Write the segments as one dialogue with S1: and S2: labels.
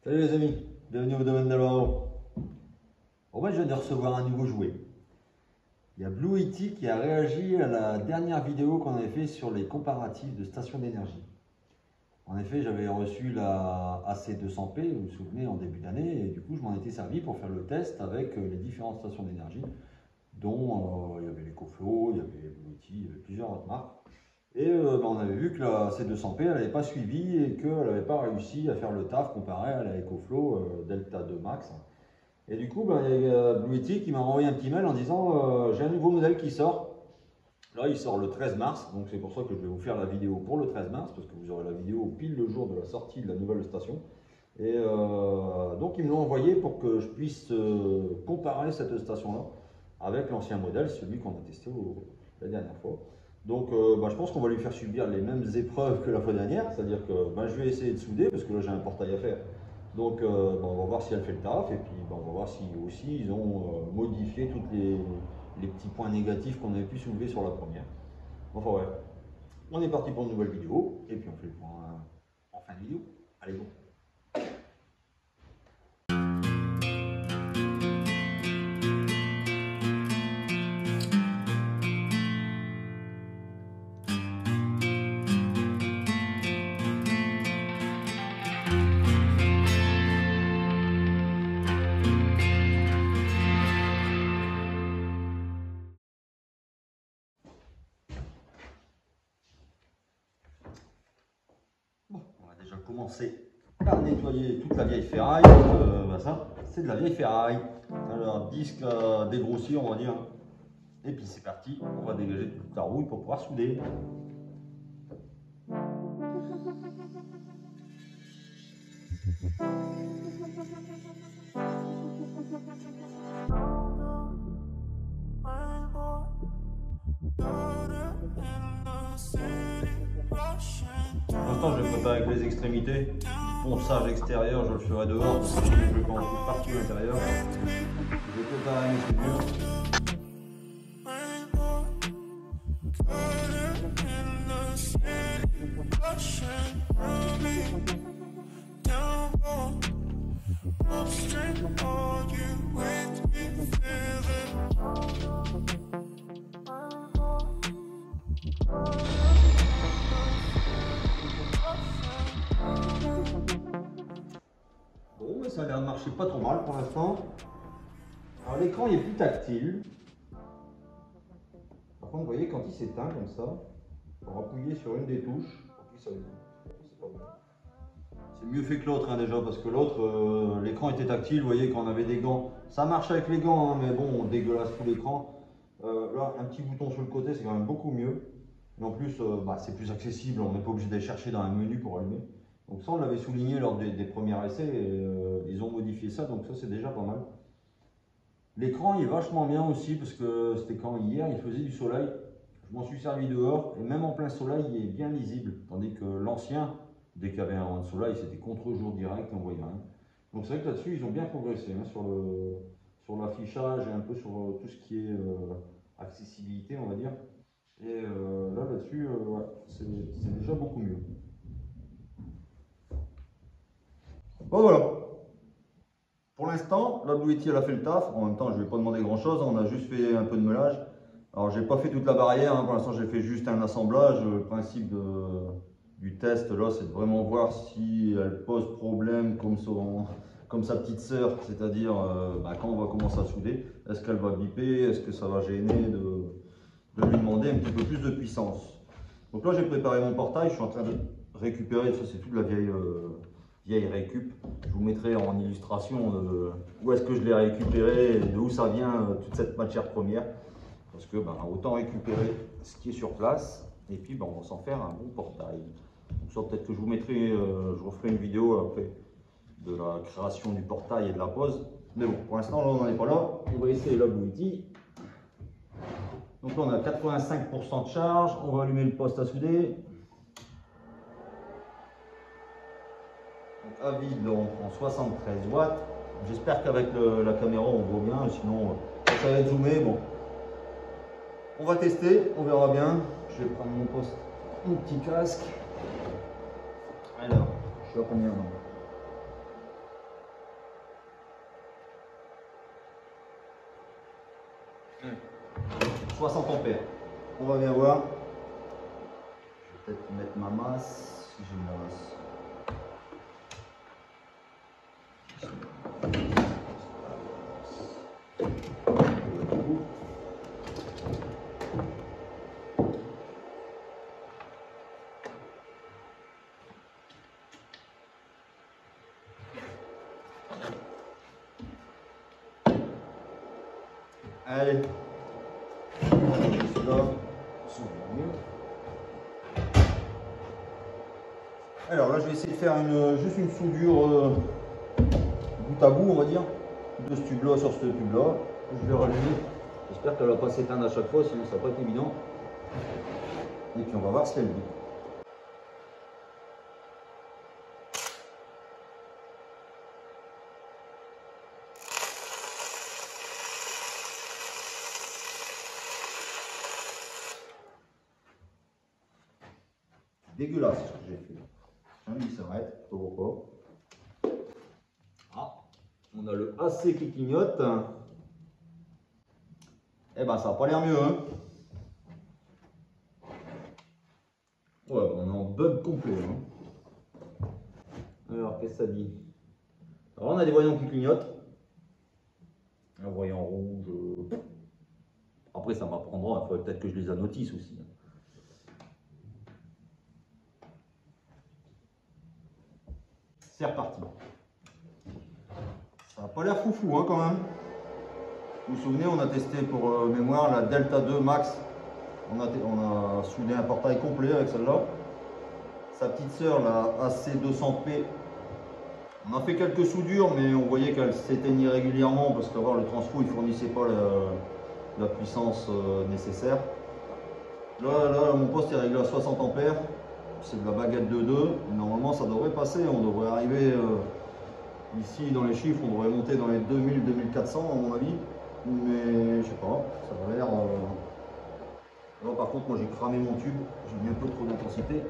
S1: Salut les amis, bienvenue au domaine d'Alvaro. Bon, moi je viens de recevoir un nouveau jouet. Il y a Blue Yeti qui a réagi à la dernière vidéo qu'on avait fait sur les comparatifs de stations d'énergie. En effet, j'avais reçu la AC200P, vous vous souvenez, en début d'année, et du coup je m'en étais servi pour faire le test avec les différentes stations d'énergie, dont il y avait l'EcoFlow, il y avait Blue Yeti, il y avait plusieurs autres marques. Et on avait vu que la C200P elle n'avait pas suivi et qu'elle n'avait pas réussi à faire le taf comparé à la EcoFlow Delta 2 Max. Et du coup, il y a Blue Yeti qui m'a envoyé un petit mail en disant j'ai un nouveau modèle qui sort. Là, il sort le 13 mars, donc c'est pour ça que je vais vous faire la vidéo pour le 13 mars, parce que vous aurez la vidéo pile le jour de la sortie de la nouvelle station. Et donc, ils me l'ont envoyé pour que je puisse comparer cette station-là avec l'ancien modèle, celui qu'on a testé la dernière fois. Donc je pense qu'on va lui faire subir les mêmes épreuves que la fois dernière, c'est-à-dire que je vais essayer de souder parce que là j'ai un portail à faire. Donc on va voir si elle fait le taf et puis on va voir si aussi ils ont modifié tous les petits points négatifs qu'on avait pu soulever sur la première. Enfin ouais, on est parti pour une nouvelle vidéo et puis on fait le point en fin de vidéo. Allez go. Commencer par nettoyer toute la vieille ferraille. Ça, c'est de la vieille ferraille. Alors, disque dégrossi, on va dire. Et puis c'est parti, on va dégager toute la rouille pour pouvoir souder. Pour l'instant, je vais préparer avec les extrémités. Ponçage extérieur, je le ferai dehors parce que je ne veux pas en foutre partout à l'intérieur. Je vais préparer mes soudures. Bon, mais ça a l'air de marcher pas trop mal pour l'instant. Alors l'écran il est plus tactile. Par contre, vous voyez, quand il s'éteint comme ça, on va appuyer sur une des touches. C'est pas bon. C'est mieux fait que l'autre déjà, parce que l'autre, l'écran était tactile. Vous voyez, quand on avait des gants, ça marche avec les gants, mais bon, on dégueulasse tout l'écran. Là, un petit bouton sur le côté, c'est quand même beaucoup mieux. Et en plus, c'est plus accessible, on n'est pas obligé d'aller chercher dans un menu pour allumer. Donc ça, on l'avait souligné lors des premiers essais, et ils ont modifié ça, donc ça c'est déjà pas mal. L'écran il est vachement bien aussi, parce que c'était quand hier, il faisait du soleil. Je m'en suis servi dehors, et même en plein soleil, il est bien lisible. Tandis que l'ancien, dès qu'il y avait un rayon de soleil, c'était contre-jour direct, on voyait rien. Donc c'est vrai que là-dessus, ils ont bien progressé, hein, sur l'affichage et un peu sur tout ce qui est accessibilité, on va dire. Et là-dessus, ouais, c'est déjà beaucoup mieux. Bon voilà. Pour l'instant, la Blue Yeti elle a fait le taf. En même temps, je ne vais pas demander grand chose. On a juste fait un peu de meulage. Alors, j'ai pas fait toute la barrière. Hein. Pour l'instant, j'ai fait juste un assemblage. Le principe du test là, c'est de vraiment voir si elle pose problème comme sa petite sœur, c'est-à-dire quand on va commencer à souder, est-ce qu'elle va biper, est-ce que ça va gêner de lui demander un petit peu plus de puissance. Donc là, j'ai préparé mon portail. Je suis en train de récupérer. Ça, c'est toute la vieille récup. Je vous mettrai en illustration où est-ce que je l'ai récupéré et de où ça vient toute cette matière première. Parce que autant récupérer ce qui est sur place et puis on va s'en faire un bon portail. Donc ça peut-être que je vous mettrai, je referai une vidéo après de la création du portail et de la pose. Mais bon, pour l'instant là on n'en est pas là. On va essayer la Blue Yeti. Donc là on a 85% de charge. On va allumer le poste à souder. À vide, on prend 73 watts. J'espère qu'avec la caméra on voit bien, sinon ça va être zoomé. Bon, on va tester, on verra bien. Je vais prendre mon petit casque. Alors, je suis à combien là? 60 ampères. On va bien voir. Je vais peut-être mettre ma masse si j'ai ma masse. Allez, alors là je vais essayer de faire juste une soudure bout à bout, on va dire, de ce tube là sur ce tube là. Je vais rallumer, j'espère qu'elle va pas s'éteindre à chaque fois, sinon ça va pas être évident. Et puis on va voir si elle vit. Dégueulasse ce que j'ai fait. Il s'arrête, pourquoi. Ah, on a le AC qui clignote. Eh ben ça n'a pas l'air mieux, hein. Ouais, on est en bug complet. Hein. Alors, qu'est-ce que ça dit? Alors, on a des voyants qui clignotent. Un voyant rouge. Après, ça m'apprendra. Il faudrait peut-être que je les annotisse aussi. C'est reparti. Ça n'a pas l'air foufou hein, quand même. Vous vous souvenez, on a testé pour mémoire la Delta 2 Max. On a soudé un portail complet avec celle-là. Sa petite sœur, la AC200P. On a fait quelques soudures, mais on voyait qu'elle s'éteignait régulièrement parce que le transfo il fournissait pas la puissance nécessaire. Là, mon poste est réglé à 60 ampères. C'est de la baguette de 2. Normalement, ça devrait passer. On devrait arriver ici dans les chiffres. On devrait monter dans les 2000-2400 à mon avis. Mais je sais pas. Ça a l'air. Là, par contre, moi j'ai cramé mon tube. J'ai mis un peu trop d'intensité.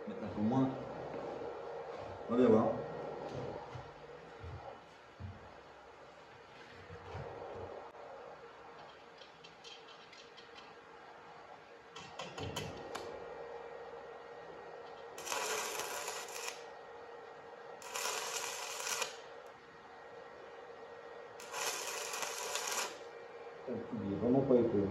S1: Mettre un peu moins. On va bien voir. Il n'est vraiment pas épais.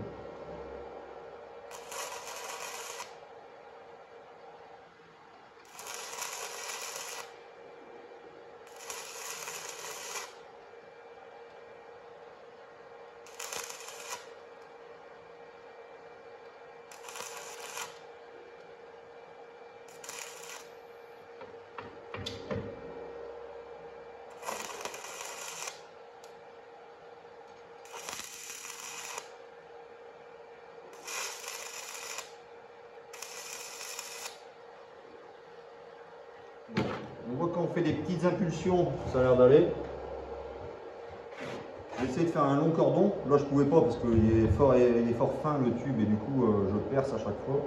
S1: On voit quand on fait des petites impulsions, ça a l'air d'aller. J'ai essayé de faire un long cordon. Là, je pouvais pas parce qu'il est fort fin le tube et du coup, je perce à chaque fois.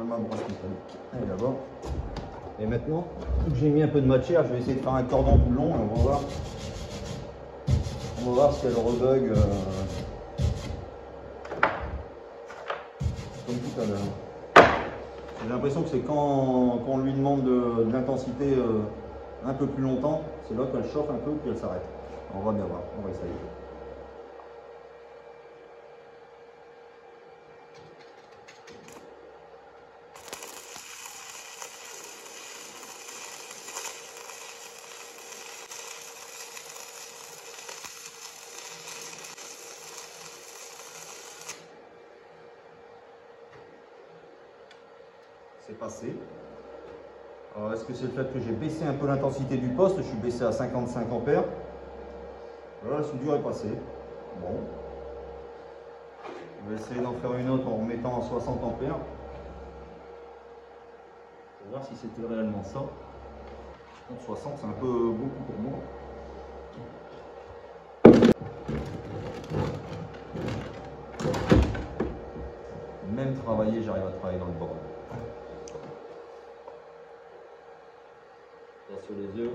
S1: Ma brosse métallique, elle est là-bas. Et maintenant, que j'ai mis un peu de matière, je vais essayer de faire un cordon tout long et on va voir. On va voir si elle rebug comme tout à l'heure. J'ai l'impression que c'est quand on lui demande de l'intensité un peu plus longtemps, c'est là qu'elle chauffe un peu puis elle s'arrête. On va bien voir, on va essayer. C'est passé. Est-ce que c'est le fait que j'ai baissé un peu l'intensité du poste? Je suis baissé à 55 ampères. Voilà, la soudure est passée. Bon. Je vais essayer d'en faire une autre en remettant à 60 ampères. Pour voir si c'était réellement ça. 60, c'est un peu beaucoup pour moi. Même travailler, j'arrive à travailler dans le bord. Là sur les yeux.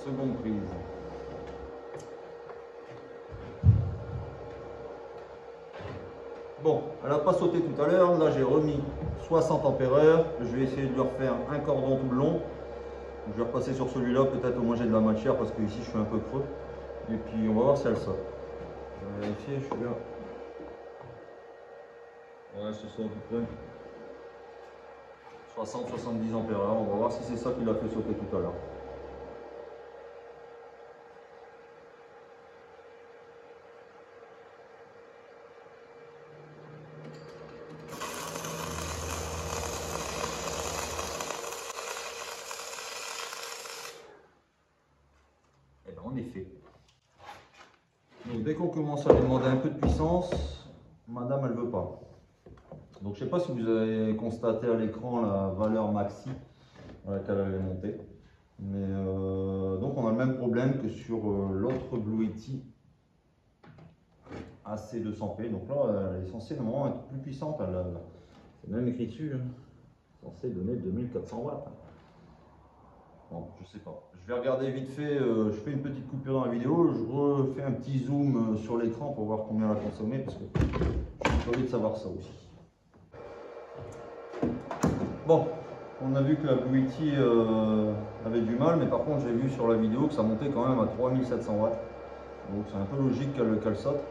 S1: Seconde prise. Bon, elle n'a pas sauté tout à l'heure. Là, j'ai remis 60 ampères. Je vais essayer de lui refaire un cordon tout le long. Je vais repasser sur celui-là. Peut-être au moins j'ai de la matière parce que ici je suis un peu creux. Et puis on va voir si elle saute. Je vais vérifier, je suis là. Ouais, ce sont à peu près 60-70 ampères. On va voir si c'est ça qui l'a fait sauter tout à l'heure. Et bien en effet. Donc dès qu'on commence à lui demander un peu de puissance, madame elle veut pas. Donc je ne sais pas si vous avez constaté à l'écran la valeur maxi à laquelle elle est montée. Mais donc on a le même problème que sur l'autre Blue Yeti AC200P. Donc là elle est censée normalement être plus puissante. C'est même écrit dessus. Hein. Censée donner 2400 watts. Bon, je sais pas. Je vais regarder vite fait, je fais une petite coupure dans la vidéo, je refais un petit zoom sur l'écran pour voir combien elle a consommé parce que j'ai envie de savoir ça aussi. Bon, on a vu que la Blue Yeti avait du mal, mais par contre j'ai vu sur la vidéo que ça montait quand même à 3700 watts. Donc c'est un peu logique qu'elle saute.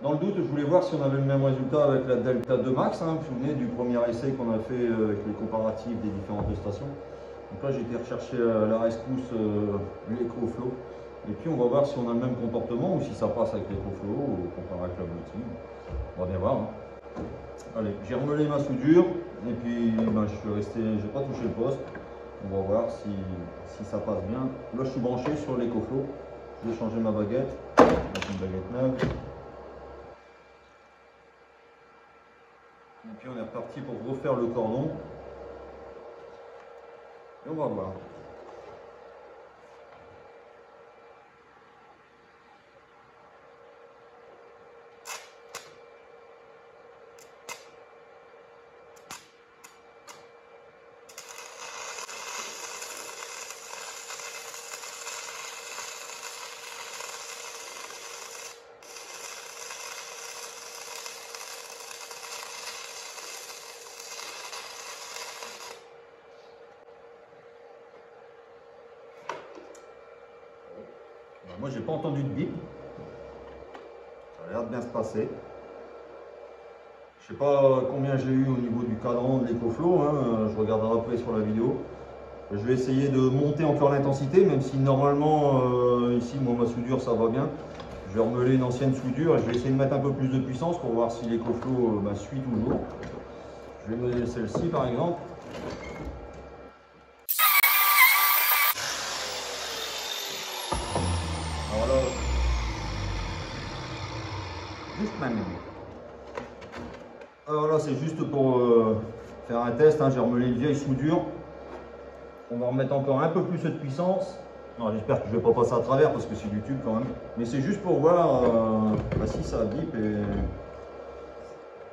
S1: Dans le doute, je voulais voir si on avait le même résultat avec la Delta 2 Max. Hein. Vous vous souvenez du premier essai qu'on a fait avec les comparatifs des différentes stations. Donc là j'ai été rechercher à la rescousse l'EcoFlow. Et puis on va voir si on a le même comportement ou si ça passe avec l'EcoFlow comparé avec la Blue Yeti. On va bien voir. Hein. Allez, j'ai remelé ma soudure et puis ben, je suis resté, j'ai pas touché le poste. On va voir si ça passe bien. Là je suis branché sur l'EcoFlow. Je vais changer ma baguette. Avec une baguette neuve. Et puis on est reparti pour refaire le cordon. Et on va voir. Moi j'ai pas entendu de bip. Ça a l'air de bien se passer. Je sais pas combien j'ai eu au niveau du cadran de l'EcoFlow, hein. Je regarderai après sur la vidéo. Je vais essayer de monter encore l'intensité, même si normalement ici moi ma soudure ça va bien. Je vais remeler une ancienne soudure et je vais essayer de mettre un peu plus de puissance pour voir si l'EcoFlow suit toujours. Je vais meler celle-ci par exemple. Alors là, juste maintenant. Alors là c'est juste pour faire un test, hein. J'ai remelé une vieille soudure. On va remettre encore un peu plus de puissance. J'espère que je ne vais pas passer à travers parce que c'est du tube quand même. Mais c'est juste pour voir si ça bip et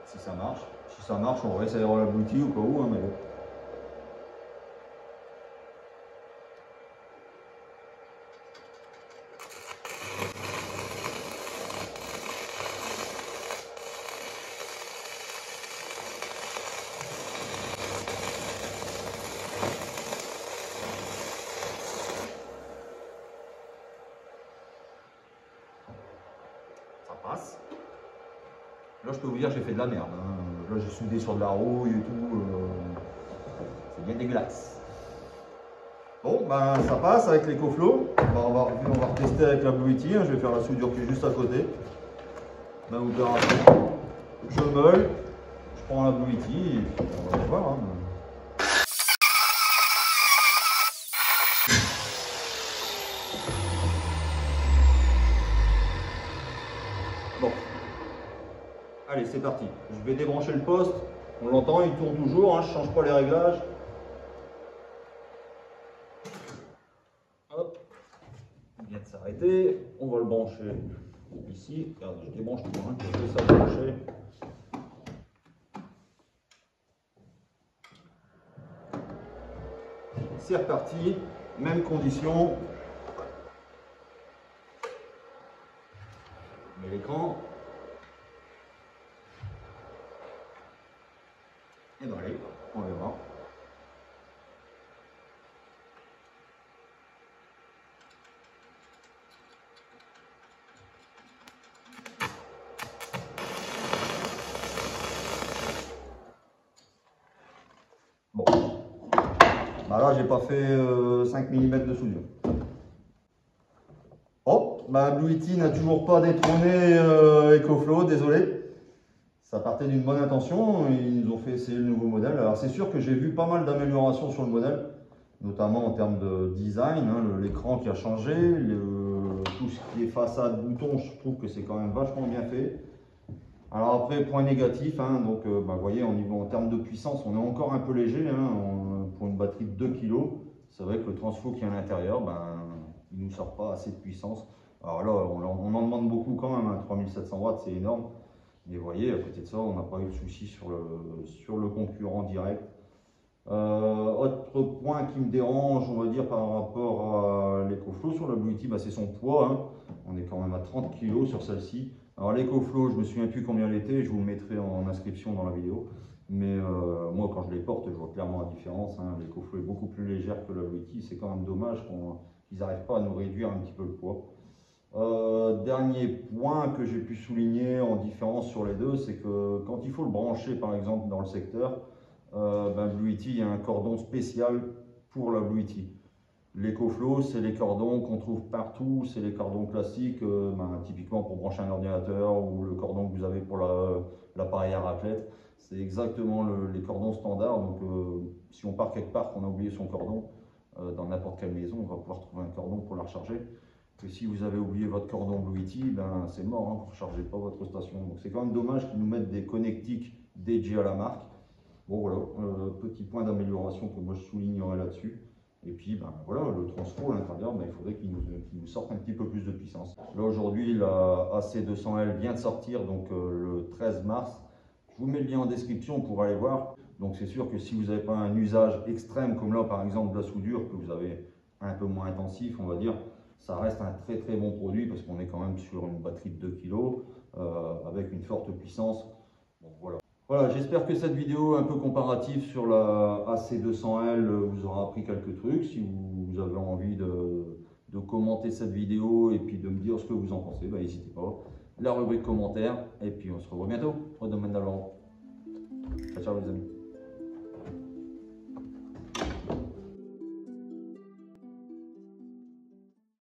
S1: si ça marche. Si ça marche, on réessayera la Blue Yeti au cas où. Hein, mais bon. Passe. Là, je peux vous dire que j'ai fait de la merde. Hein. Là, j'ai soudé sur de la rouille et tout. C'est bien dégueulasse. Bon, ben ça passe avec l'EcoFlow. On va retester avec la Blue Yeti. Hein. Je vais faire la soudure qui est juste à côté. Ben, vous verrez après. Je meule. Je prends la Blue Yeti et puis on va voir. Hein. Bon. Allez, c'est parti. Je vais débrancher le poste. On l'entend, il tourne toujours. Hein. Je ne change pas les réglages. Hop. Il vient de s'arrêter. On va le brancher ici. Regarde, je débranche tout. Hein. Je fais ça brancher. C'est reparti. Même condition. l'écran. Et ben allez, on verra. Bon, bah là j'ai pas fait 5 mm de soudure. Oh, bah Blue Yeti n'a toujours pas détrôné EcoFlow, désolé. Ça partait d'une bonne intention, ils nous ont fait essayer le nouveau modèle. Alors c'est sûr que j'ai vu pas mal d'améliorations sur le modèle, notamment en termes de design, hein, l'écran qui a changé, tout ce qui est façade, boutons, je trouve que c'est quand même vachement bien fait. Alors après, point négatif, hein, donc bah, vous voyez, en termes de puissance, on est encore un peu léger, hein, pour une batterie de 2 kg. C'est vrai que le transfo qui est à l'intérieur, ben, il ne nous sort pas assez de puissance. Alors là, on en demande beaucoup quand même, hein, 3700 watts, c'est énorme. Mais vous voyez, à côté de ça, on n'a pas eu de souci sur le concurrent direct. Autre point qui me dérange, on va dire, par rapport à l'EcoFlow sur la Blue Yeti, bah, c'est son poids, hein. On est quand même à 30 kg sur celle-ci. Alors l'EcoFlow, je me souviens plus combien elle était, je vous le mettrai en inscription dans la vidéo. Mais moi, quand je les porte, je vois clairement la différence, hein. L'EcoFlow est beaucoup plus légère que la Blue Yeti. C'est quand même dommage qu'ils n'arrivent pas à nous réduire un petit peu le poids. Dernier point que j'ai pu souligner en différence sur les deux, c'est que quand il faut le brancher par exemple dans le secteur, Blue Yeti, il y a un cordon spécial pour la Blue Yeti. L'EcoFlow, c'est les cordons qu'on trouve partout, c'est les cordons classiques, typiquement pour brancher un ordinateur ou le cordon que vous avez pour l'appareil à raclette. C'est exactement les cordons standards, donc si on part quelque part qu'on a oublié son cordon, dans n'importe quelle maison, on va pouvoir trouver un cordon pour la recharger. Que si vous avez oublié votre cordon Blue Yeti, ben c'est mort, hein, vous ne rechargez pas votre station. Donc c'est quand même dommage qu'ils nous mettent des connectiques dédiés à la marque. Bon voilà, petit point d'amélioration que moi je soulignerai là-dessus. Et puis ben voilà, le transfo à l'intérieur, ben, il faudrait qu'il nous sorte un petit peu plus de puissance. Là aujourd'hui, la AC200L vient de sortir, donc le 13 mars. Je vous mets le lien en description pour aller voir. Donc c'est sûr que si vous n'avez pas un usage extrême, comme là par exemple de la soudure, que vous avez un peu moins intensif, on va dire, ça reste un très très bon produit parce qu'on est quand même sur une batterie de 2 kg avec une forte puissance. Bon, voilà. Voilà, j'espère que cette vidéo un peu comparative sur la AC200L vous aura appris quelques trucs. Si vous avez envie de commenter cette vidéo et puis de me dire ce que vous en pensez, ben, n'hésitez pas. La rubrique commentaires et puis on se revoit bientôt. Au domaine d'Alvaro. Ciao, ciao les amis.